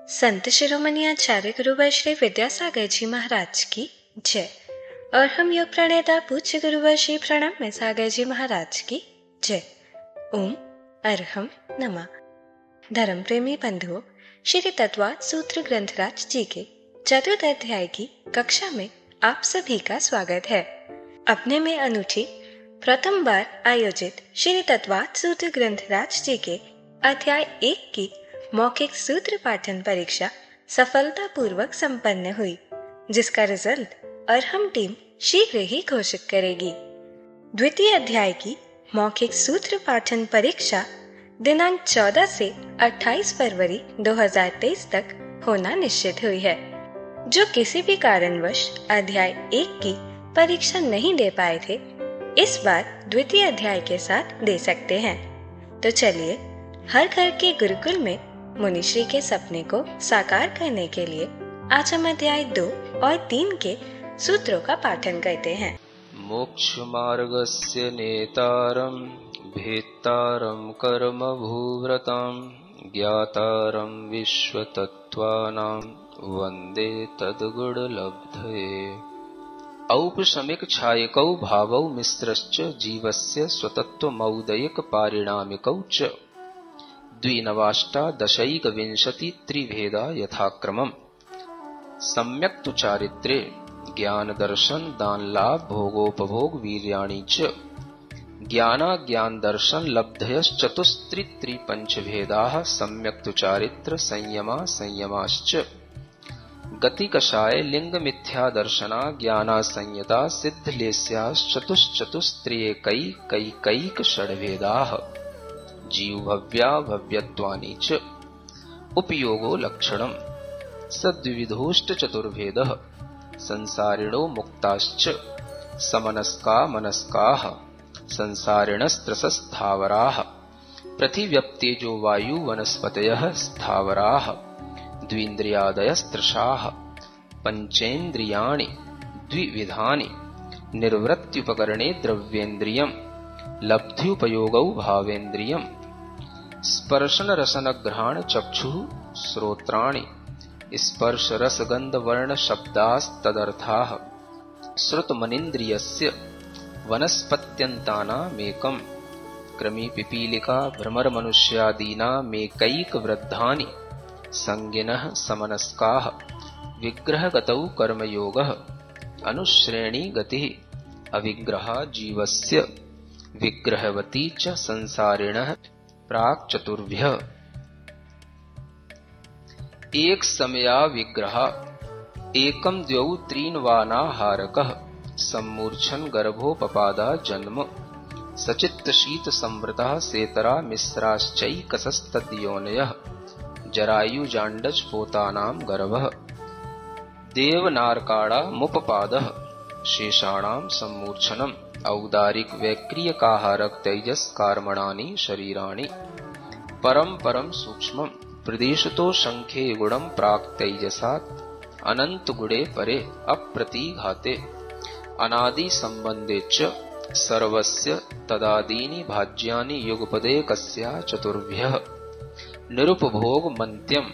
संत शिरोमणि आचार्य गुरुवर श्री विद्यासागर जी महाराज की जय। और हम योग प्रणेता पूज्य गुरुवर श्री प्रणब में सागर जी महाराज की जय। ओम अरहम नमः। धर्म प्रेमी बंधुओं, श्री तत्वाद सूत्र ग्रंथराज जी के चतुर्थ अध्याय की कक्षा में आप सभी का स्वागत है। अपने में अनूठी प्रथम बार आयोजित श्री तत्वाद सूत्र ग्रंथराज जी के अध्याय 1 की मौखिक सूत्र पाठन परीक्षा सफलतापूर्वक संपन्न हुई, जिसका रिजल्ट अरहम टीम शीघ्र ही घोषित करेगी। द्वितीय अध्याय की मौखिक सूत्र पाठन परीक्षा दिनांक 14 से 28 फरवरी 2023 तक होना निश्चित हुई है। जो किसी भी कारणवश अध्याय 1 की परीक्षा नहीं दे पाए थे, इस बार द्वितीय अध्याय के साथ दे सकते हैं। तो चलिए, हर घर के गुरुकुल में मुनिश्री के सपने को साकार करने के लिए आज हम अध्याय 2 और 3 के सूत्रों का पाठन करते हैं। मोक्ष मार्गस्य नेतारं भेत्तारं कर्म भूव्रतां ज्ञातारं विश्वतत्त्वानां वन्दे तद्गुणलब्धये। औपशमिक छायकौ भावौ मिश्रश्च जीवस्य स्वतत्त्वमौदयिक पारिणामिकौ च द्विनवाष्टादशैकविंशति त्रिभेदा यथाक्रमम्। सम्यक् तु चारित्रे ज्ञान दर्शन दान लाभ भोगोपभोग वीर्याणि च ज्ञानाज्ञान दर्शन लब्धयश्चतुस्त्रिपंचभेदाः सम्यक् तु चारित्र संयमा संयमाश्च गति कषाय लिंग मिथ्या दर्शना ज्ञाना संयता सिद्धलेस्याश्चतुश्चतुस्त्रियैकैकैक षड्भेदाः जीव भव्या भव्यत्वानि च उपयोगो लक्षणम् सद्विविधोष्ट चतुर्भेदः संसारिणो मुक्ताश्च समनस्का मनस्काः संसारिणस्त्रसस्थावराः पृथिव्यप्तेजो वायु वनस्पतयः स्थावराः द्विन्द्रियादयस्त्रषाः पंचेन्द्रियाणि द्विविधानि निर्वृत्त्युपकरणे द्रव्येन्द्रियम् लब्ध्युपयोगौ भावेन्द्रियम् स्पर्शन रसन घ्राण चक्षुः श्रोत्राणि स्पर्श रस गंध वर्ण शब्दास्तदर्थाः श्रुतमनिन्द्रियस्य वनस्पत्यन्तानामेकम् कृमि पिपीलिका भ्रमर मनुष्यादीनामेकैक वृद्धानि संगिनः समनस्काः विग्रहगतौ कर्मयोगः अनुश्रेणी गतिः अविग्रहा जीवस्य विग्रहवती च संसारिणः प्राक् चतुर्भ्यः। एक समया विग्रह एकम द्वौ त्रीन् वानाहारकः सम्मूर्छन् गर्भोपपादा जन्म सचित्त शीत संवृतः सेतरा मिश्राश्चैकसस्तद्योनयः जरायुजाण्डज पोतानां गर्भः देवनारकाणा मुपपादः शेषाणां सम्मूर्छनम् औदारिक वैक्रियकाहारक तेजस कर्मणानि शरीराणि परम परम सूक्ष्मम् प्रदेशतो संख्ये गुणं प्राक् तेजसात् अनंत गुणे परे अप्रतिघाते अनादि संबंधे च सर्वस्य तदादीनि भाज्यानि युगपदे कस्या चतुर्भ्यः निरुपभोग मन्त्यं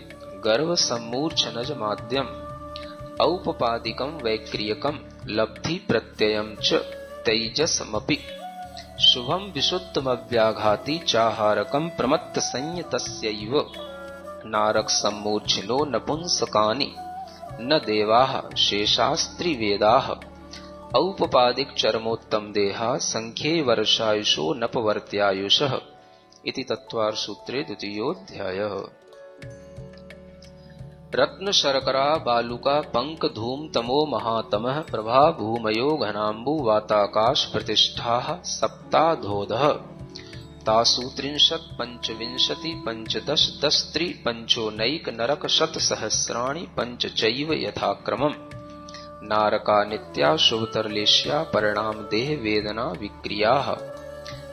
गर्भ सम्मूर्छनज माद्यम् औपपादिकं वैक्रियकं लब्धि प्रत्ययं च तैजसमपि शुभं विशुद्धमव्याघाति चाहारकं प्रमत्त संयतस्यैव नारक सम्मूर्छिनो नपुंसकानि न देवाः शेषास्त्रिवेदाः औपपादिक चरमोत्तम देहा संख्ये वर्षायुषो नपवर्त्यायुषः इति तत्त्वार्थ सूत्रे द्वितीयोऽध्यायः। रत्न शर्करा बालुका पंक धूम तमो महातमः प्रभा भूमयो घनाम्बु वाताकाश प्रतिष्ठाः सप्ताधोधः तासु 30 पंचविंशति पंचदश दस्त्रि पंचोनैक नरक शत सहस्राणि पंच चैव यथाक्रमम् नारका नित्या शुभतरलेश्या परिणाम देह वेदना विक्रियाः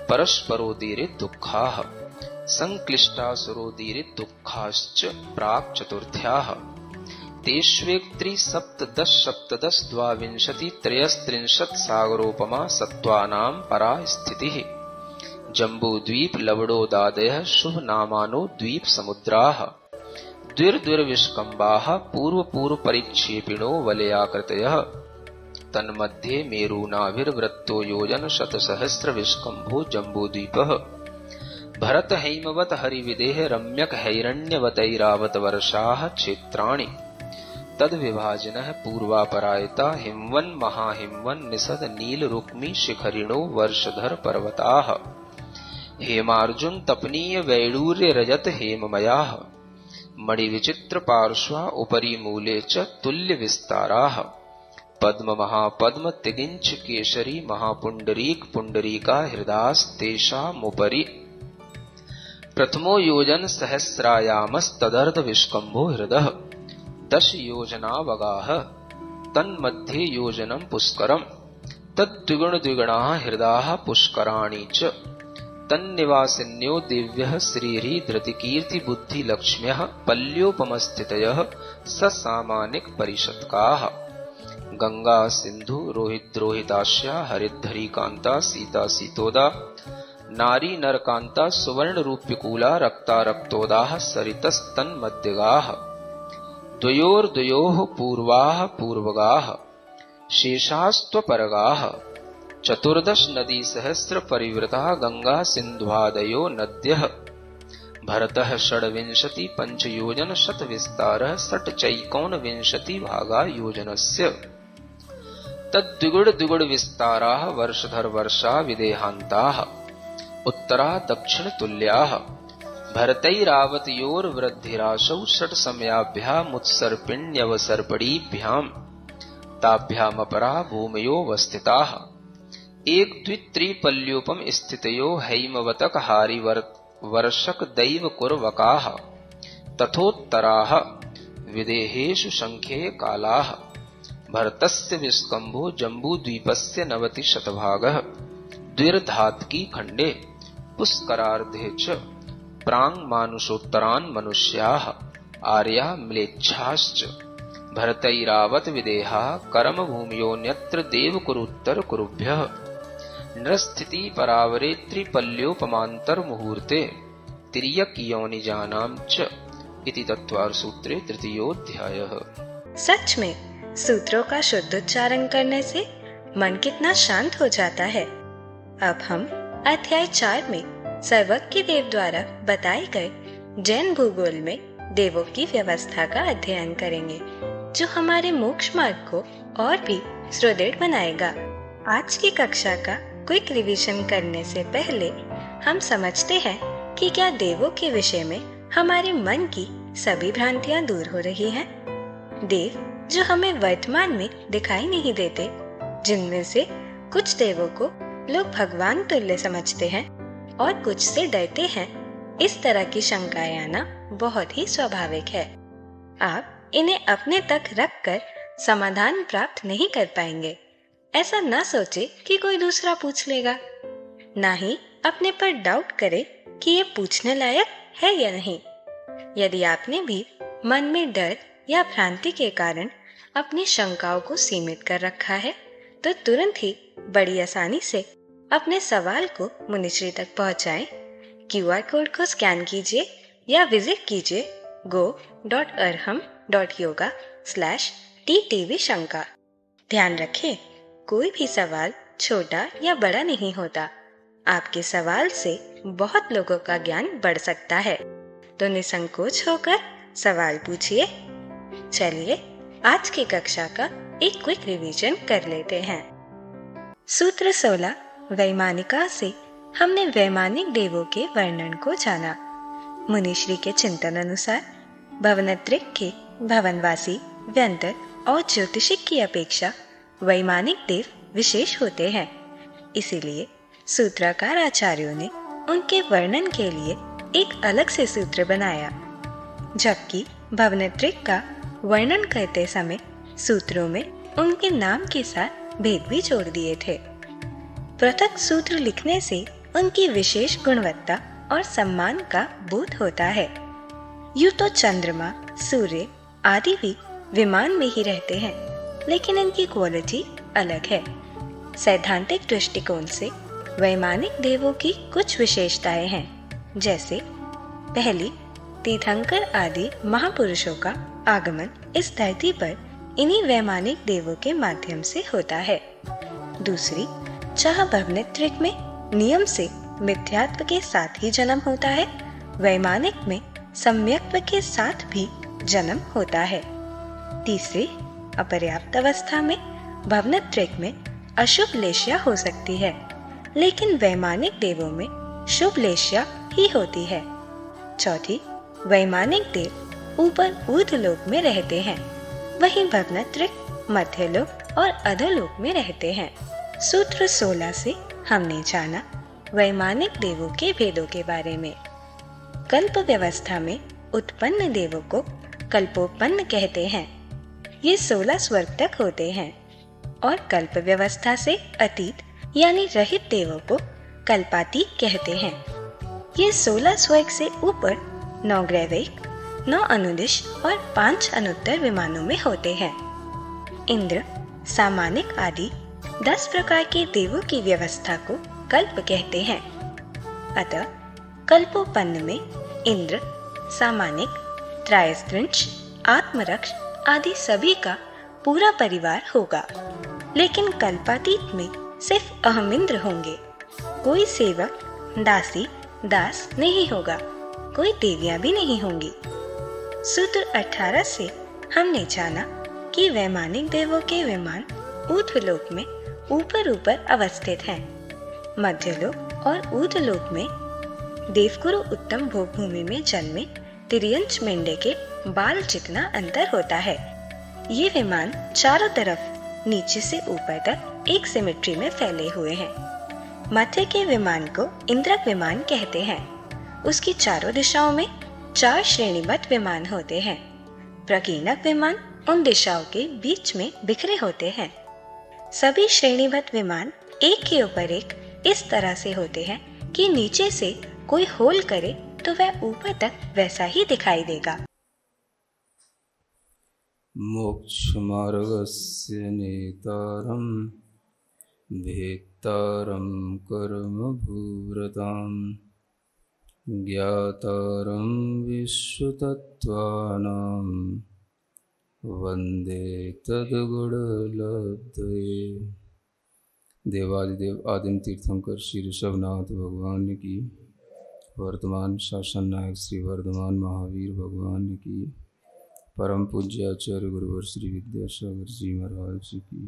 परस्परोदीरित दुःखाः संक्लिष्टासुरोदीरित दुःखाश्च प्राक् चतुर्थ्याः तेष्वेक्त्रि सप्तदश सप्तदश द्वाविंशति त्रयस्त्रिंशत् सागरोपमा सत्त्वानां परा स्थितिः जम्बूद्वीप लवणोदादयः शुभ नामानो द्वीप समुद्राः द्विर्द्विर्विष्कम्बाः पूर्वपूर्वपरिक्षेपिणो वलयाकृतयः तन्मध्ये मेरूनाभिर्वृत्तो योजन शतसहस्रविष्कम्भो जम्बूद्वीपः भरतहैमवत् हरिविदेह रम्यक हैरण्यवतैरावत वर्षाः क्षेत्राणि तद्विभाजिनः पूर्वापरायता हिमवन् महाहिमवन् निषद नीलरुक्मी शिखरिणो वर्षधर पर्वताः हेमार्जुन तपनीय वैडूर्य रजत हेममयाः मणिविचित्र पार्श्वा उपरि मूले च तुल्य विस्ताराः पद्म महापद्म तिगिंच केशरी महापुंडरीक पुंडरीका हृदास्तेषामुपरि प्रथमो योजन सहस्रायामस्तदर्ध विष्कम्भो हृदः 10 योजनावगाः तन्मध्ये योजनं पुष्करम् तद्द्विगुणद्विगुणाः हृदाः पुष्कराणि च तन्निवासिन्यो दिव्यः श्रीहरि धृतिकीर्ति बुद्धिलक्ष्म्यः पल्योपमस्थितयः ससामानिक परिषत्काः गंगा सिंधु रोहिद्रोहिताश्या हरिद्धरी कांता सीता सीतोदा नारी नरकांता सुवर्ण रूप्यकूला रक्ता रक्तोदाः सरितस्तन्मध्यगाः द्वयोर्द्वयोः पूर्वाः पूर्वगाः शेषास्त्वपरगाः 14 नदी सहस्र परिवृता गंगा सिन्ध्वादयो नद्यः भरतः 26 पंचयोजन शत विस्तारः 60 भागा योजनस्य तद्द्विगुण द्विगुण विस्ताराः वर्षधर वर्षा विदेहान्ताः उत्तरा दक्षिण तुल्याः भरतैरावतयोर्वृद्धिराशौ 6 समयाभ्यामुत्सर्पिण्यवसर्पणीभ्याम् ताभ्यामपरा भूमयोऽवस्थिताः एक द्वित्रिपल्योपम स्थितयो हैमवतक हारिवर्षक दैव कुर्वकाः तथोत्तराः विदेहेषु संख्ये कालाः भरतस्य विष्कम्भो जम्बूद्वीपस्य 90 शतभागः द्विर्धात्की खण्डे पुष्करार्धे च प्राङ्मानुषोत्तरान् मनुष्याः आर्या म्लेच्छाश्च भरतैरावत विदेहा कर्म भूमियोऽन्यत्र देवकुरुत्तर कुरुभ्यः नृस्थिति परावरे त्रिपल्योपमान्तर मुहूर्ते तिर्यक योनिजानां च इति तत्वार सूत्रे 3ोऽध्यायः। सच में सूत्रों का शुद्ध उच्चारण करने से मन कितना शांत हो जाता है। अब हम अध्याय 4 में सर्वज्ञ देव द्वारा बताए गए जैन भूगोल में देवों की व्यवस्था का अध्ययन करेंगे, जो हमारे मोक्ष मार्ग को और भी सुदृढ़ बनाएगा। आज की कक्षा का क्विक रिवीजन करने से पहले हम समझते हैं कि क्या देवों के विषय में हमारे मन की सभी भ्रांतियां दूर हो रही हैं? देव जो हमें वर्तमान में दिखाई नहीं देते, जिनमें से कुछ देवों को लोग भगवान तुल्य समझते हैं और कुछ से डरते हैं, इस तरह की शंकाएं आना बहुत ही स्वाभाविक है। आप इन्हें अपने तक रखकर समाधान प्राप्त नहीं कर पाएंगे। ऐसा न सोचे कि कोई दूसरा पूछ लेगा, ना ही अपने पर डाउट करे कि ये पूछने लायक है या नहीं। यदि आपने भी मन में डर या भ्रांति के कारण अपनी शंकाओं को सीमित कर रखा है, तो तुरंत ही बड़ी आसानी से अपने सवाल को मुनिश्री तक पहुंचाएं। QR कोड को स्कैन कीजिए या विजिट कीजिए go.arham.yoga/ttv शंका। ध्यान रखें, कोई भी सवाल छोटा या बड़ा नहीं होता। आपके सवाल से बहुत लोगों का ज्ञान बढ़ सकता है, तो निसंकोच होकर सवाल पूछिए। चलिए आज की कक्षा का एक क्विक रिवीजन कर लेते हैं। सूत्र 16 वैमानिका से हमने वैमानिक देवों के वर्णन को जाना। मुनिश्री के चिंतन अनुसार भवनत्रिक के भवनवासी, व्यंतर और ज्योतिषिक की अपेक्षा वैमानिक देव विशेष होते हैं। इसीलिए सूत्रकार आचार्यों ने उनके वर्णन के लिए एक अलग से सूत्र बनाया, जबकि भवनत्रिक का वर्णन करते समय सूत्रों में उनके नाम के साथ भेद भी जोड़ दिए थे। पृथक सूत्र लिखने से उनकी विशेष गुणवत्ता और सम्मान का बोध होता है। यूं तो चंद्रमा, सूर्य आदि भी विमान में ही रहते हैं, लेकिन इनकी क्वालिटी अलग है। सैद्धांतिक दृष्टिकोण से वैमानिक देवों की कुछ विशेषताएं हैं, जैसे पहली, तीर्थंकर आदि महापुरुषों का आगमन इस धरती पर इन्हीं वैमानिक देवों के माध्यम से होता है। दूसरी, जहाँ भवनित्रिक में नियम से मिथ्यात्व के साथ ही जन्म होता है, वैमानिक में सम्यक्त्व के साथ भी जन्म होता है। तीसरी, अपर्याप्त अवस्था में भवनित्रिक में अशुभ लेश्या हो सकती है, लेकिन वैमानिक देवों में शुभ लेश्या ही होती है। चौथी, वैमानिक देव ऊपर ऊर्ध्वलोक में रहते हैं, वहीं भवनित्रिक मध्यलोक और अधोलोक में रहते हैं। सूत्र 16 से हमने जाना वैमानिक देवों के भेदों के बारे में। कल्प व्यवस्था में उत्पन्न देवों को कल्पोपन्न कहते हैं। ये 16 स्वर्ग तक होते हैं और कल्प व्यवस्था से अतीत यानी रहित देवों को कल्पातीत कहते हैं। ये 16 स्वर्ग से ऊपर 9 ग्रैविक, 9 अनुदिश और 5 अनुत्तर विमानों में होते हैं। इंद्र, सामानिक आदि 10 प्रकार के देवों की व्यवस्था को कल्प कहते हैं। अतः कल्पोपन्न में इंद्र, सामानिक, त्रायस्त्रिंश, आत्मरक्ष आदि सभी का पूरा परिवार होगा, लेकिन कल्पातीत में सिर्फ अहमिंद्र होंगे। कोई सेवक, दासी, दास नहीं होगा, कोई देवियां भी नहीं होंगी। सूत्र 18 से हमने जाना कि वैमानिक देवों के विमान ऊर्ध्वलोक में ऊपर ऊपर अवस्थित हैं। मध्यलोक और ऊर्ध्वलोक में देवगुरु उत्तम भोग भूमि में जन्मे तिर्यंच मेंढे के बाल जितना अंतर होता है। ये विमान चारों तरफ नीचे से ऊपर तक एक सिमेट्री में फैले हुए हैं। मध्य के विमान को इंद्रक विमान कहते हैं। उसकी चारों दिशाओं में 4 श्रेणीबद्ध विमान होते हैं। प्रकीर्णक विमान उन दिशाओं के बीच में बिखरे होते हैं। सभी श्रेणीबद्ध विमान एक के ऊपर एक इस तरह से होते हैं कि नीचे से कोई होल करे तो वह ऊपर तक वैसा ही दिखाई देगा। मोक्षमार्गस्य नेतारं भेत्तारं कर्मभूरतां ज्ञातारं विश्वतत्त्वानां वन्दे तद्गुणलब्धये। देवादिदेव आदिम तीर्थंकर श्री ऋषभनाथ भगवान की, वर्तमान शासन नायक श्री वर्धमान महावीर भगवान की, परम पूज्य आचार्य गुरुवर श्री विद्यासागर जी महाराज की।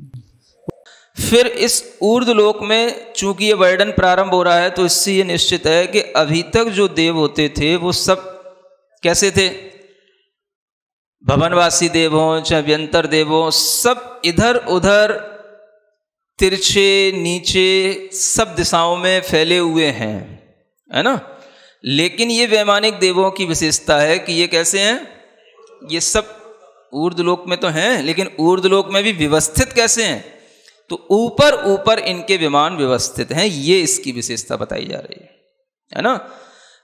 फिर इस ऊर्ध्वलोक में चूंकि ये वर्णन प्रारंभ हो रहा है तो इससे ये निश्चित है कि अभी तक जो देव होते थे वो सब कैसे थे? भवनवासी देव हों चाहे व्यंतर देव हों, सब इधर उधर तिरछे नीचे सब दिशाओं में फैले हुए हैं, है ना। लेकिन ये वैमानिक देवों की विशेषता है कि ये कैसे हैं? ये सब ऊर्ध्वलोक में तो हैं, लेकिन ऊर्ध्वलोक में भी व्यवस्थित कैसे हैं? तो ऊपर ऊपर इनके विमान व्यवस्थित हैं। ये इसकी विशेषता बताई जा रही है ना।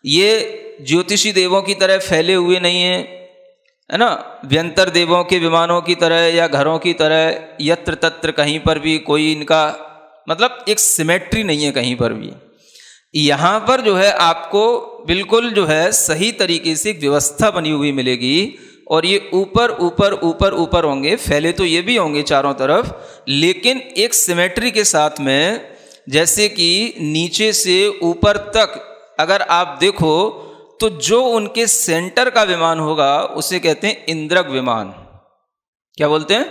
ये ज्योतिषी देवों की तरह फैले हुए नहीं हैं, है ना। व्यंतर देवों के विमानों की तरह या घरों की तरह यत्र तत्र कहीं पर भी कोई इनका मतलब एक सिमेट्री नहीं है कहीं पर भी। यहाँ पर जो है आपको बिल्कुल जो है सही तरीके से एक व्यवस्था बनी हुई मिलेगी और ये ऊपर ऊपर ऊपर ऊपर होंगे, फैले तो ये भी होंगे चारों तरफ, लेकिन एक सिमेट्री के साथ में। जैसे कि नीचे से ऊपर तक अगर आप देखो तो जो उनके सेंटर का विमान होगा उसे कहते हैं इंद्रक विमान। क्या बोलते हैं?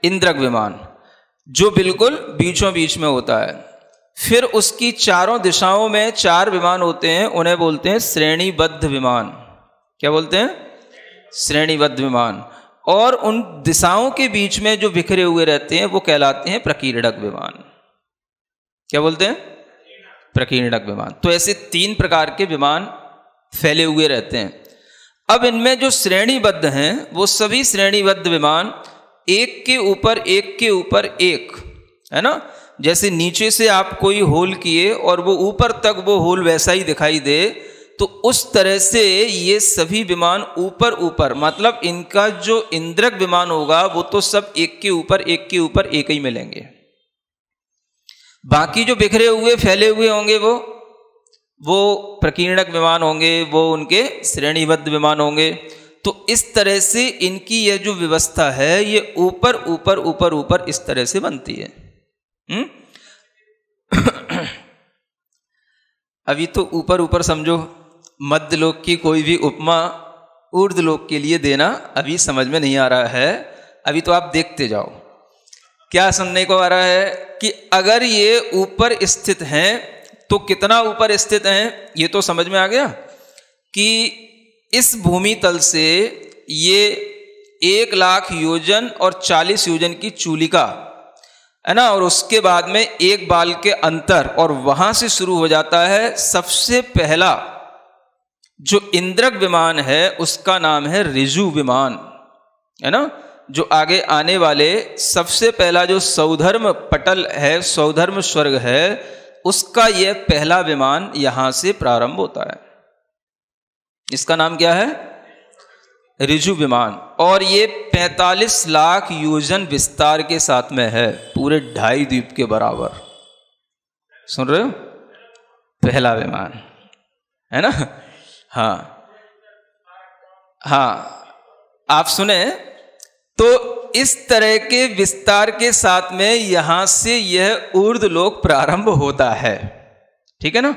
इंद्रक विमान, जो बिल्कुल बीचों बीच में होता है। फिर उसकी चारों दिशाओं में 4 विमान होते हैं, उन्हें बोलते हैं श्रेणीबद्ध विमान। क्या बोलते हैं? श्रेणीबद्ध विमान। और उन दिशाओं के बीच में जो बिखरे हुए रहते हैं वो कहलाते हैं प्रकीर्णक विमान। क्या बोलते हैं? प्रकीर्णक विमान। तो ऐसे 3 प्रकार के विमान फैले हुए रहते हैं। अब इनमें जो श्रेणीबद्ध हैं वो सभी श्रेणीबद्ध विमान एक के ऊपर एक के ऊपर एक, है ना। जैसे नीचे से आप कोई होल किए और वो ऊपर तक वो होल वैसा ही दिखाई दे, तो उस तरह से ये सभी विमान ऊपर ऊपर, मतलब इनका जो इंद्रक विमान होगा वो तो सब एक के ऊपर एक के ऊपर एक ही मिलेंगे। बाकी जो बिखरे हुए फैले हुए होंगे वो प्रकीर्णक विमान होंगे, वो उनके श्रेणीबद्ध विमान होंगे। तो इस तरह से इनकी यह जो व्यवस्था है ये ऊपर ऊपर ऊपर ऊपर इस तरह से बनती है। अभी तो ऊपर ऊपर समझो, मध्य लोक की कोई भी उपमा ऊर्ध लोक के लिए देना अभी समझ में नहीं आ रहा है। अभी तो आप देखते जाओ क्या सुनने को आ रहा है कि अगर ये ऊपर स्थित हैं तो कितना ऊपर स्थित हैं ये तो समझ में आ गया कि इस भूमि तल से ये 1,00,000 योजन और 40 योजन की चूलिका है ना, और उसके बाद में एक बाल के अंतर, और वहां से शुरू हो जाता है सबसे पहला जो इंद्रक विमान है उसका नाम है ऋजु विमान, है ना। जो आगे आने वाले सबसे पहला जो सौधर्म पटल है, सौधर्म स्वर्ग है, उसका यह पहला विमान यहां से प्रारंभ होता है। इसका नाम क्या है? ऋजु विमान। और ये 45 लाख योजन विस्तार के साथ में है, पूरे 2.5 द्वीप के बराबर। सुन रहे हो? पहला विमान है ना। हाँ हाँ, आप सुने तो इस तरह के विस्तार के साथ में यहां से यह ऊर्ध्व लोक प्रारंभ होता है, ठीक है ना।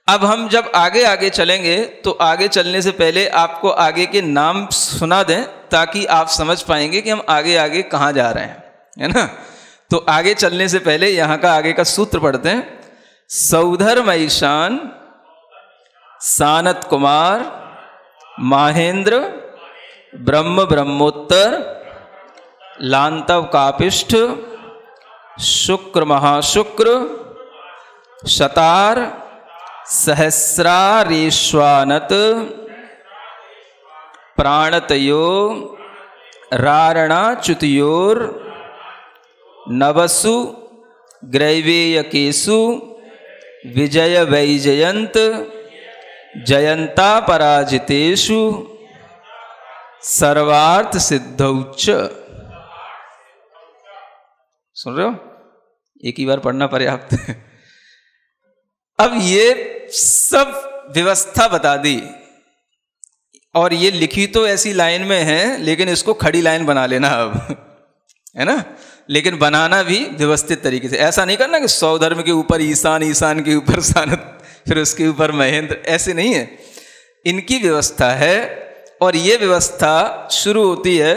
अब हम जब आगे आगे चलेंगे तो आगे चलने से पहले आपको आगे के नाम सुना दें ताकि आप समझ पाएंगे कि हम आगे आगे कहाँ जा रहे हैं, है ना। तो आगे चलने से पहले यहाँ का आगे का सूत्र पढ़ते हैं। सौधर्म ईशान, सानत कुमार, माहेंद्र, ब्रह्म ब्रह्मोत्तर, लांतव कापिष्ठ, शुक्र महाशुक्र, शतार, सहस्रारेश्वानत, प्राणतयो, रारणाच्युतयोर, नवसु, ग्रैवेयकेशु, विजय वैजयंत, जयंता पराजितेषु, सर्वार्थ सिद्धौच। सुन रहे हो? एक ही बार पढ़ना पर्याप्त है। अब ये सब व्यवस्था बता दी, और ये लिखी तो ऐसी लाइन में है लेकिन इसको खड़ी लाइन बना लेना अब, है ना। लेकिन बनाना भी व्यवस्थित तरीके से, ऐसा नहीं करना कि सौधर्म के ऊपर ईशान, ईशान के ऊपर सानत, फिर उसके ऊपर महेंद्र, ऐसे नहीं है। इनकी व्यवस्था है, और ये व्यवस्था शुरू होती है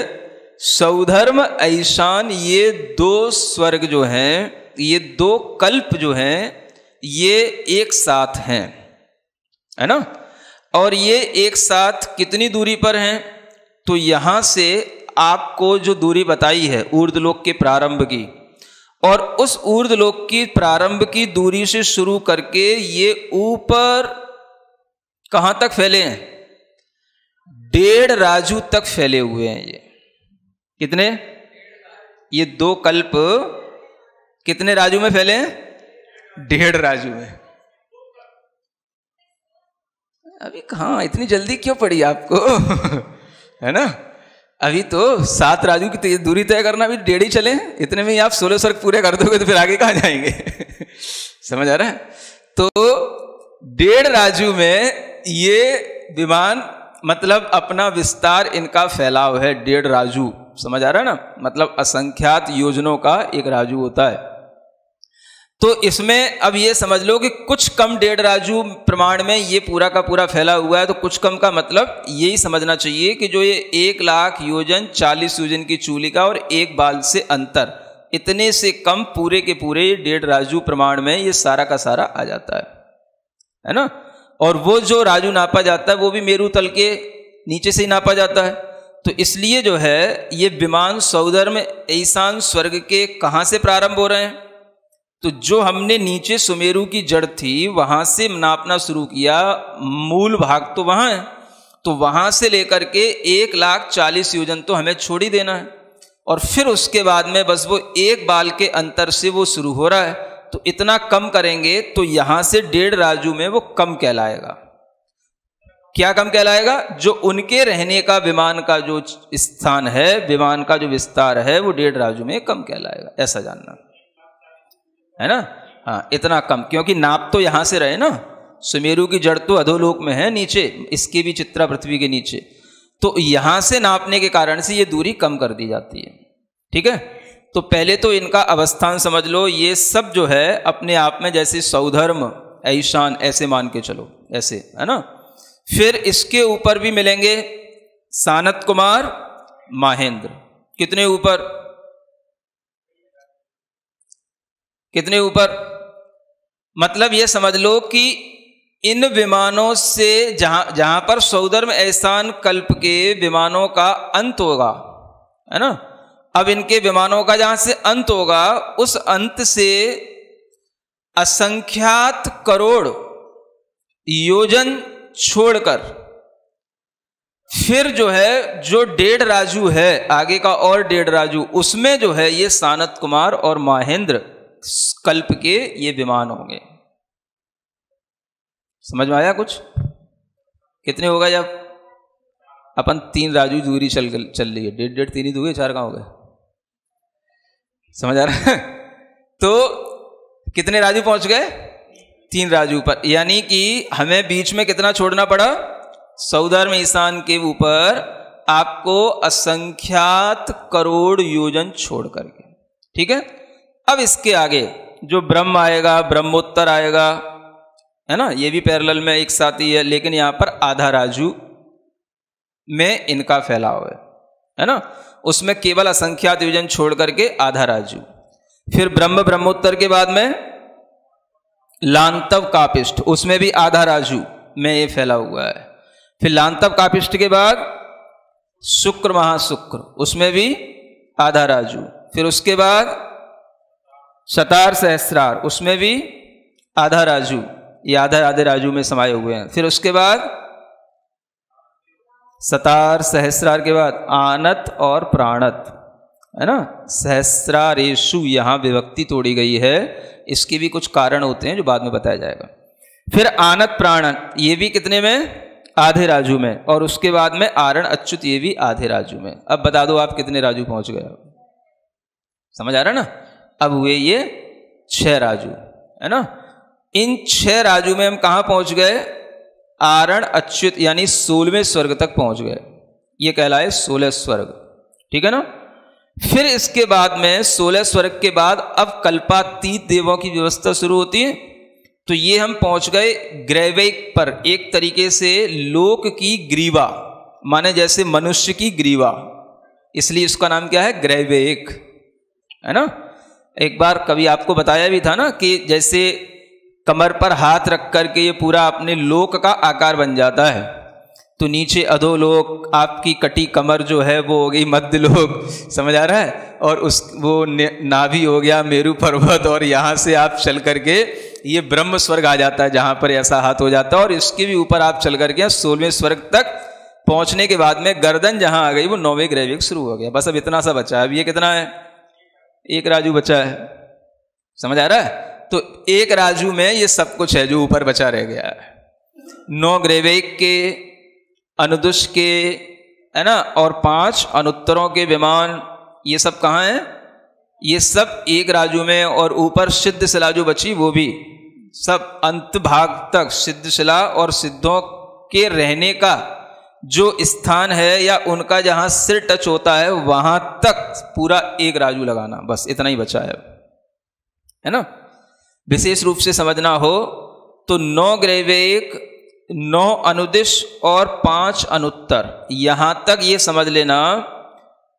सौधर्म ईशान। ये 2 स्वर्ग जो हैं, ये 2 कल्प जो हैं, ये एक साथ हैं, है ना। और ये एक साथ कितनी दूरी पर हैं? तो यहां से आपको जो दूरी बताई है ऊर्ध्वलोक के प्रारंभ की, और उस ऊर्ध्वलोक की प्रारंभ की दूरी से शुरू करके ये ऊपर कहां तक फैले हैं? 1.5 राजू तक फैले हुए हैं। ये कितने? ये 2 कल्प कितने राजू में फैले हैं? 1.5 राजू में। अभी कहाँ, इतनी जल्दी क्यों पड़ी आपको? है ना। अभी तो 7 राजू की दूरी तय करना भी 1.5 ही चले, इतने में ही आप 16 स्वर्ग पूरे कर दोगे तो फिर आगे कहाँ जाएंगे? समझ आ रहा है? तो 1.5 राजू में ये विमान, मतलब अपना विस्तार, इनका फैलाव है 1.5 राजू। समझ आ रहा है ना। मतलब असंख्यात योजनों का एक राजू होता है। तो इसमें अब ये समझ लो कि कुछ कम 1.5 राजू प्रमाण में ये पूरा का पूरा फैला हुआ है। तो कुछ कम का मतलब यही समझना चाहिए कि जो ये 1,00,000 योजन, 40 योजन की चूलिका और एक बाल से अंतर, इतने से कम पूरे के पूरे 1.5 राजू प्रमाण में ये सारा का सारा आ जाता है ना। और वो जो राजू नापा जाता है वो भी मेरू तल के नीचे से ही नापा जाता है। तो इसलिए जो है ये विमान सौधर्म ईशान स्वर्ग के कहाँ से प्रारंभ हो रहे हैं? तो जो हमने नीचे सुमेरु की जड़ थी वहां से नापना शुरू किया, मूल भाग तो वहां है, तो वहां से लेकर के 1,40,000 योजन तो हमें छोड़ ही देना है, और फिर उसके बाद में बस वो एक बाल के अंतर से वो शुरू हो रहा है। तो इतना कम करेंगे तो यहां से 1.5 राजू में वो कम कहलाएगा। क्या कम कहलाएगा? जो उनके रहने का विमान का जो स्थान है, विमान का जो विस्तार है, वो 1.5 राजू में कम कहलाएगा, ऐसा जानना है ना। हाँ, इतना कम, क्योंकि नाप तो यहां से रहे ना, सुमेरु की जड़ तो अधोलोक में है नीचे, इसकी भी चित्रा पृथ्वी के नीचे, तो यहां से नापने के कारण से ये दूरी कम कर दी जाती है। ठीक है, तो पहले तो इनका अवस्थान समझ लो, ये सब जो है अपने आप में जैसे सौधर्म, ऐशान ऐसे मान के चलो, ऐसे है ना। फिर इसके ऊपर भी मिलेंगे सानत कुमार, महेंद्र। कितने ऊपर? कितने ऊपर? मतलब ये समझ लो कि इन विमानों से जहां पर सौधर्म ऐसान कल्प के विमानों का अंत होगा, है ना, अब इनके विमानों का जहां से अंत होगा, उस अंत से असंख्यात करोड़ योजन छोड़कर फिर जो है, जो 1.5 राजू है आगे का, और 1.5 राजू, उसमें जो है ये सानत कुमार और महेंद्र कल्प के ये विमान होंगे। समझ में आया कुछ? कितने होगा जब अपन 3 राजू दूरी चल रही है, 1.5 3 ही दूरी, 4 कहां हो गए? समझ आ रहा है? तो कितने राजू पहुंच गए? 3 राजू पर, यानी कि हमें बीच में कितना छोड़ना पड़ा? सौधर्म ईशान के ऊपर आपको असंख्यात करोड़ योजन छोड़ करके। ठीक है, अब इसके आगे जो ब्रह्म आएगा, ब्रह्मोत्तर आएगा, है ना, ये भी पैरेलल में एक साथ ही है, लेकिन यहां पर आधा राजू में इनका फैलाव है ना, उसमें केवल असंख्यात योजन छोड़ करके आधा राजू। फिर ब्रह्म, ब्रह्मोत्तर के बाद में लांतव कापिष्ठ, उसमें भी आधा राजू में ये फैला हुआ है। फिर लांतव कापिष्ठ के बाद शुक्र, महाशुक्र, उसमें भी आधा राजू। फिर उसके बाद शतार सहस्रार, उसमें भी आधा राजू, ये आधे राजू में समाये हुए हैं। फिर उसके बाद शतार सहस्रार के बाद आनत और प्राणत, है ना, सहस्रारेशु यहां विभक्ति तोड़ी गई है, इसके भी कुछ कारण होते हैं जो बाद में बताया जाएगा। फिर आनत प्राणत, ये भी कितने में? आधे राजू में। और उसके बाद में आरण अच्युत, ये भी आधे राजू में। अब बता दो आप कितने राजू पहुंच गए? समझ आ रहा है ना? अब हुए ये 6 राजू, है ना। इन 6 राजू में हम कहां पहुंच गए? आरण अच्युत, यानी 16वें स्वर्ग तक पहुंच गए। ये कहलाए 16 स्वर्ग। ठीक है ना। फिर इसके बाद में 16 स्वर्ग के बाद अब कल्पातीत देवों की व्यवस्था शुरू होती है। तो ये हम पहुंच गए ग्रैविक पर, एक तरीके से लोक की ग्रीवा, माने जैसे मनुष्य की ग्रीवा, इसलिए इसका नाम क्या है? ग्रैविक, है ना। एक बार कभी आपको बताया भी था ना कि जैसे कमर पर हाथ रख करके ये पूरा अपने लोक का आकार बन जाता है, तो नीचे अधोलोक, आपकी कटी कमर जो है वो हो गई मध्य लोक, समझ आ रहा है, और उस वो नाभि हो गया मेरु पर्वत, और यहाँ से आप चल करके ये ब्रह्म स्वर्ग आ जाता है जहाँ पर ऐसा हाथ हो जाता है, और इसके भी ऊपर आप चल करके 16वें स्वर्ग तक पहुँचने के बाद में गर्दन जहाँ आ गई वो 9वें ग्रैविक शुरू हो गया। बस अब इतना सा बचा है। अब ये कितना है? 1 राजू बचा है। समझ आ रहा है? तो 1 राजू में ये सब कुछ है जो ऊपर बचा रह गया है। 9 ग्रैविक के, अनुदुष के, है ना, और 5 अनुत्तरों के विमान, ये सब कहाँ हैं? ये सब 1 राजू में। और ऊपर सिद्ध शिला जो बची वो भी सब अंत भाग तक सिद्ध शिला और सिद्धों के रहने का जो स्थान है या उनका जहां सिर टच होता है वहां तक पूरा 1 राजू लगाना, बस इतना ही बचा है ना। विशेष रूप से समझना हो तो 9 ग्रैविक, 9 अनुदिश और 5 अनुत्तर, यहां तक ये समझ लेना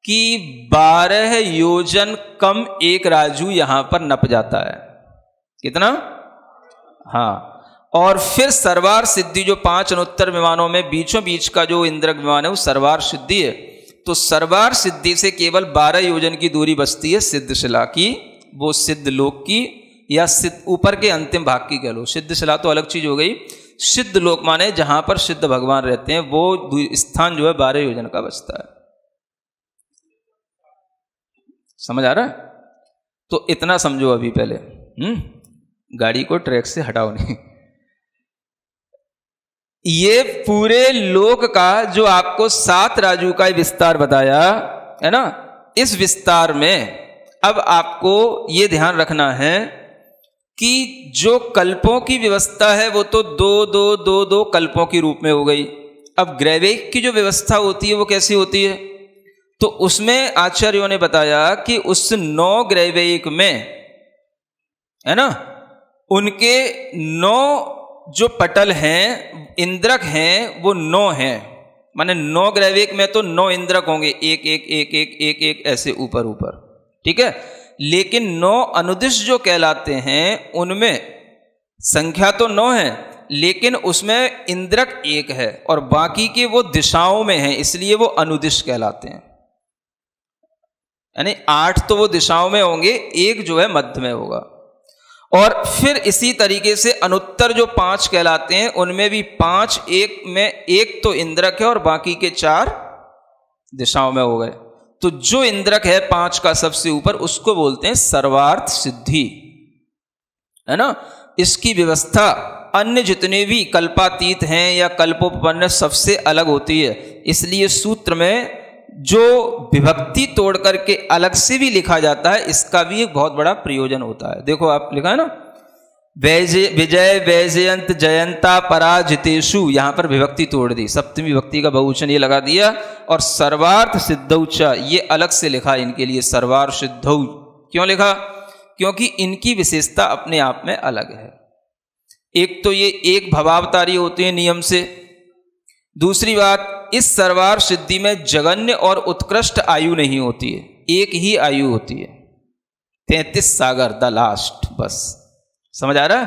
कि 12 योजन कम 1 राजू यहां पर नप जाता है। कितना? हाँ। और फिर सर्वार सिद्धि जो 5 अनुत्तर विमानों में बीचों बीच का जो इंद्रक विमान है वो सर्वार सिद्धि है। तो सर्वार सिद्धि से केवल 12 योजन की दूरी बचती है सिद्ध शिला की, वो सिद्ध लोक की या सिद्ध ऊपर के अंतिम भाग की कह लो। सिद्ध शिला तो अलग चीज हो गई। सिद्ध लोक माने जहां पर सिद्ध भगवान रहते हैं, वो स्थान जो है 12 योजन का बचता है। समझ आ रहा है? तो इतना समझो अभी पहले, गाड़ी को ट्रैक से हटाओ नहीं। ये पूरे लोक का जो आपको 7 राजू का विस्तार बताया है ना, इस विस्तार में अब आपको ये ध्यान रखना है कि जो कल्पों की व्यवस्था है वो तो दो कल्पों के रूप में हो गई। अब ग्रैविक की जो व्यवस्था होती है वो कैसी होती है? तो उसमें आचार्यों ने बताया कि उस 9 ग्रैविक में, है ना, उनके 9 जो पटल हैं, इंद्रक हैं, वो 9 हैं। माने 9 ग्रैविक में तो 9 इंद्रक होंगे, एक एक एक एक एक एक ऐसे ऊपर ऊपर, ठीक है। लेकिन 9 अनुदिश जो कहलाते हैं उनमें संख्या तो 9 है, लेकिन उसमें इंद्रक एक है और बाकी के वो दिशाओं में हैं, इसलिए वो अनुदिश कहलाते हैं। यानी 8 तो वो दिशाओं में होंगे, एक जो है मध्य में होगा। और फिर इसी तरीके से अनुत्तर जो 5 कहलाते हैं उनमें भी 5, एक में एक तो इंद्रक है और बाकी के 4 दिशाओं में हो गए। तो जो इंद्रक है 5 का सबसे ऊपर, उसको बोलते हैं सर्वार्थ सिद्धि, है ना। इसकी व्यवस्था अन्य जितने भी कल्पातीत हैं या कल्पोपन्न सबसे अलग होती है, इसलिए सूत्र में जो विभक्ति तोड़ करके अलग से भी लिखा जाता है, इसका भी एक बहुत बड़ा प्रयोजन होता है। देखो आप लिखा है ना, विजय वैजयंत जयंता पराजितेषु, यहां पर विभक्ति तोड़ दी, सप्तमी विभक्ति का बहुवचन ये लगा दिया। और सर्वार्थ सिद्धौ च, ये अलग से लिखा इनके लिए, सर्वार्थ सिद्धौ क्यों लिखा? क्योंकि इनकी विशेषता अपने आप में अलग है। एक तो ये एक भवावतारी होते हैं नियम से, दूसरी बात इस सर्वार्थ सिद्धि में जगन्य और उत्कृष्ट आयु नहीं होती है, एक ही आयु होती है, 33 सागर, द लास्ट, बस। समझ आ रहा है?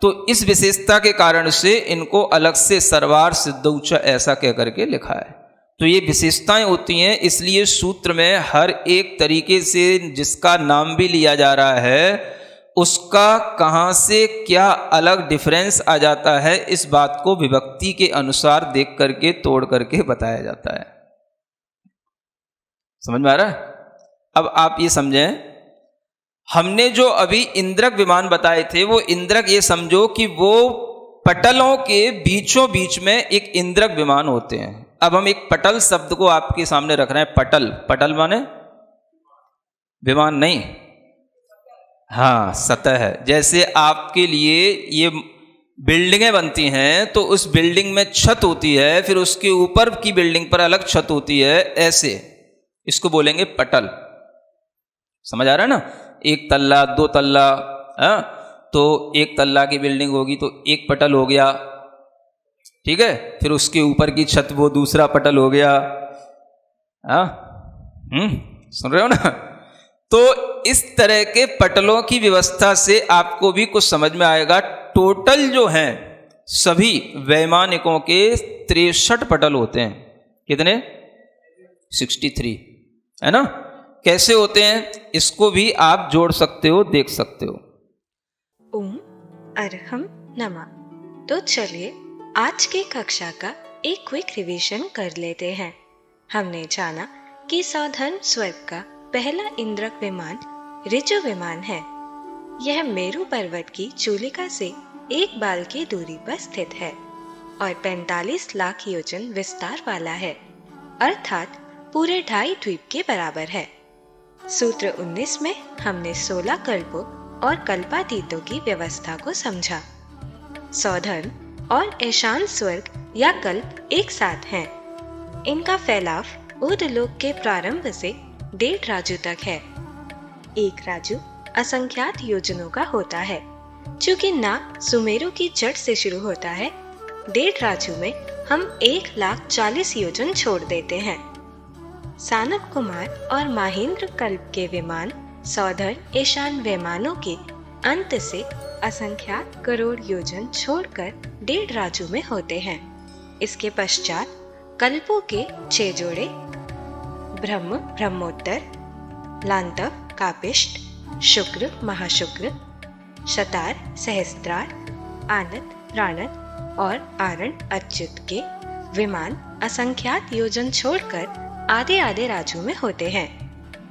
तो इस विशेषता के कारण से इनको अलग से सर्वार्थ सिद्धौ च ऐसा कह करके लिखा है। तो ये विशेषताएं होती हैं, इसलिए सूत्र में हर एक तरीके से जिसका नाम भी लिया जा रहा है उसका कहाँ से क्या अलग डिफरेंस आ जाता है, इस बात को विभक्ति के अनुसार देख करके तोड़ करके बताया जाता है। समझ में आ रहा है? अब आप ये समझें, हमने जो अभी इंद्रक विमान बताए थे, वो इंद्रक ये समझो कि वो पटलों के बीचों बीच में एक इंद्रक विमान होते हैं। अब हम एक पटल शब्द को आपके सामने रख रहे हैं। पटल, पटल माने विमान नहीं, हाँ सतह है। जैसे आपके लिए ये बिल्डिंगें बनती हैं तो उस बिल्डिंग में छत होती है, फिर उसके ऊपर की बिल्डिंग पर अलग छत होती है, ऐसे इसको बोलेंगे पटल। समझ आ रहा है ना? 1 तल्ला 2 तल्ला, तो 1 तल्ला की बिल्डिंग होगी तो एक पटल हो गया, ठीक है। फिर उसके ऊपर की छत वो दूसरा पटल हो गया। सुन रहे हो ना? तो इस तरह के पटलों की व्यवस्था से आपको भी कुछ समझ में आएगा। टोटल जो हैं सभी वैमानिकों के 63 पटल होते हैं। कितने? 63, है ना। कैसे होते हैं इसको भी आप जोड़ सकते हो, देख सकते हो। ओम अरहम नमः। तो चलिए आज की कक्षा का एक क्विक रिवीजन कर लेते हैं। हमने जाना कि साधन स्वर्ग का पहला इंद्रक विमान ऋजु विमान है। यह मेरु पर्वत की चूलिका से 1 बाल की दूरी पर स्थित है और 45 लाख योजन विस्तार वाला है, अर्थात पूरे 2.5 द्वीप के बराबर है। सूत्र 19 में हमने 16 कल्पों और कल्पातीतों की व्यवस्था को समझा। सौधर्म और ईशान स्वर्ग या कल्प एक साथ हैं। इनका फैलाव ऊर्ध्वलोक के प्रारंभ से 1.5 राजु तक है। 1 राजु असंख्यात योजनों का होता है। चूंकि नाप सुमेरु की जड़ से शुरू होता है, 1.5 राजु में हम 1,40,000 योजन छोड़ देते हैं। सानप कुमार और महेंद्र कल्प के विमान सौधर्म ईशान विमानों के अंत से असंख्यात करोड़ योजन छोड़कर 1.5 राजु में होते हैं। इसके पश्चात कल्पों के 6 जोड़े ब्रह्म, ब्रह्मोत्तर, लांतव, कापिष्ट, शुक्र, महाशुक्र, शतार, सहस्त्रार, आनत, प्राणत और आरण अच्युत के विमान असंख्यात योजन छोड़कर आधे आधे राजु में होते हैं।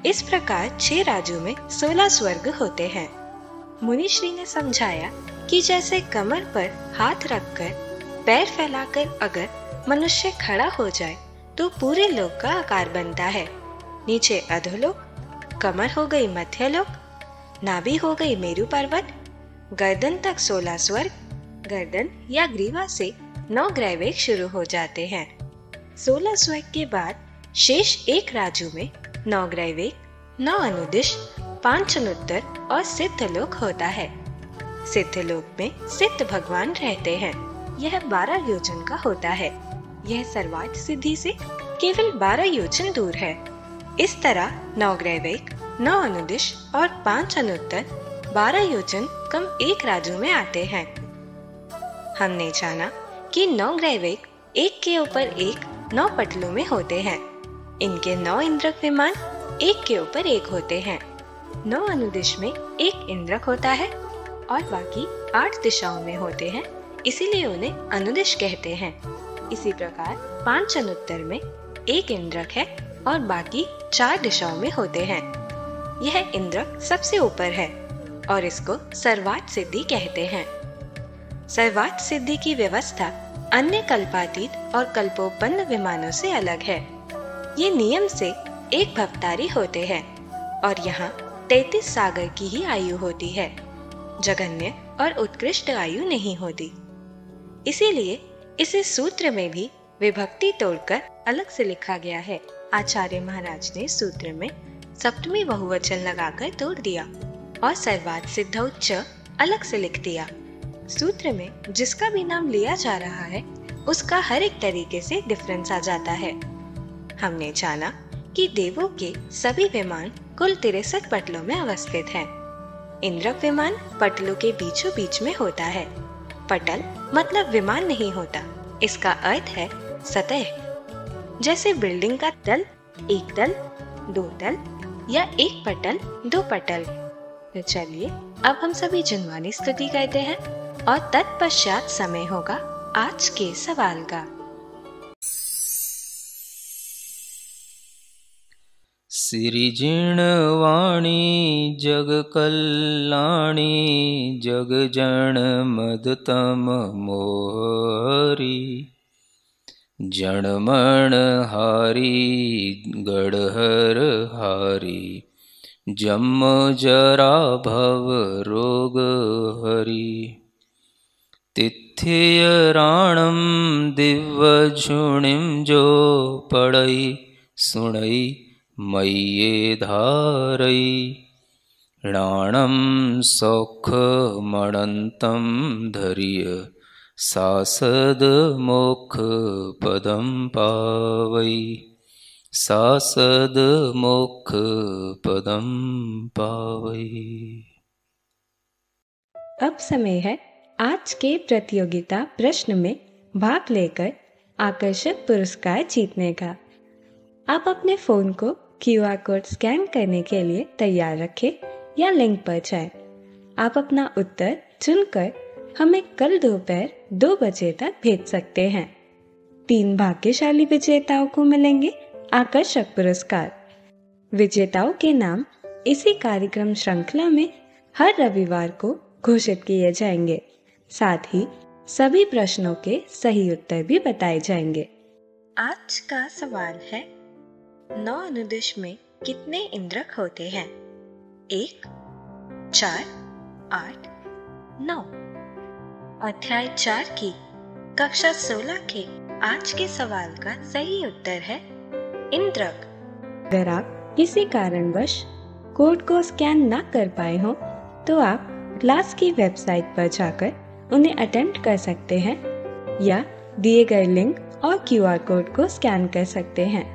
इस प्रकार 6 राजु में 16 स्वर्ग होते हैं। मुनिश्री ने समझाया कि जैसे कमर पर हाथ रखकर पैर फैलाकर अगर मनुष्य खड़ा हो जाए तो पूरे लोक का आकार बनता है। नीचे अधोलोक, कमर हो गई मध्यलोक, नाभि हो गई मेरु पर्वत, गर्दन तक 16 स्वर्ग, गर्दन या ग्रीवा से 9 ग्रैवेक शुरू हो जाते हैं। 16 स्वर्ग के बाद शेष एक राजू में 9 ग्रैवेक, 9 अनुदिश, 5 अनुत्तर और सिद्धलोक होता है। सिद्धलोक में सिद्ध भगवान रहते हैं। यह 12 योजन का होता है। यह सर्वार्थ सिद्धि से केवल 12 योजन दूर है। इस तरह 9 ग्रैवेक, 9 अनुदिश और 5 अनुत्तर 12 योजन कम एक राजू में आते हैं। हमने जाना कि 9 ग्रैवेक एक के ऊपर एक 9 पटलों में होते हैं। इनके 9 इंद्रक विमान एक के ऊपर एक होते हैं। 9 अनुदिश में एक इंद्रक होता है और बाकी 8 दिशाओं में होते हैं, इसीलिए उन्हें अनुदिश कहते हैं। इसी प्रकार 5 अनुत्तर में एक इंद्रक है और बाकी 4 दिशाओं में होते हैं। यह इंद्रक सबसे ऊपर है और इसको सर्वार्थ सिद्धि कहते हैं। सर्वार्थ सिद्धि की व्यवस्था अन्य कल्पातीत और कल्पोपन्न विमानों से अलग है। ये नियम से एक भवतारी होते हैं और यहाँ 33 सागर की ही आयु होती है। जघन्य और उत्कृष्ट आयु नहीं होती। इसीलिए इसे सूत्र में भी विभक्ति तोड़कर अलग से लिखा गया है। आचार्य महाराज ने सूत्र में सप्तमी बहुवचन लगाकर तोड़ दिया और सर्वार्थ सिद्धौ च अलग से लिख दिया। सूत्र में जिसका भी नाम लिया जा रहा है उसका हर एक तरीके से डिफरेंस आ जाता है। हमने जाना कि देवों के सभी विमान कुल 63 पटलों में अवस्थित हैं। इंद्रक विमान पटलों के बीचों बीच में होता है। पटल मतलब विमान नहीं होता, इसका अर्थ है सतह। जैसे बिल्डिंग का तल, एक तल, 2 तल या एक पटल, 2 पटल। तो चलिए अब हम सभी जिनवानी स्तुति करते हैं और तत्पश्चात समय होगा आज के सवाल का। सिरिजिणवाणी जग कल्याणी जग जन मदतम मोहरी जनमण हारी गढ़हर हारी जम जरा भव रोग हरि तिथ्य राणम दिव्य झुणिम जो पढ़ई सुनई मय्ये धारई राणम सौख मणंतम धैर्य सासद मोक्ष पदम पावई सासद मोक्ष पदम पावई। अब समय है आज के प्रतियोगिता प्रश्न में भाग लेकर आकर्षक पुरस्कार जीतने का। आप अपने फोन को QR कोड स्कैन करने के लिए तैयार रखें या लिंक पर जाएं। आप अपना उत्तर चुनकर हमें कल दोपहर 2 बजे तक भेज सकते हैं। 3 भाग्यशाली विजेताओं को मिलेंगे आकर्षक पुरस्कार। विजेताओं के नाम इसी कार्यक्रम श्रृंखला में हर रविवार को घोषित किए जाएंगे। साथ ही सभी प्रश्नों के सही उत्तर भी बताए जाएंगे। आज का सवाल है 9 अनुदिश में कितने इंद्रक होते हैं? 1, 4, 8, 9। अध्याय 4 की कक्षा 16 के आज के सवाल का सही उत्तर है इंद्रक। अगर आप किसी कारणवश कोड को स्कैन न कर पाए हो तो आप क्लास की वेबसाइट पर जाकर उन्हें अटेम्प्ट कर सकते हैं या दिए गए लिंक और QR कोड को स्कैन कर सकते हैं।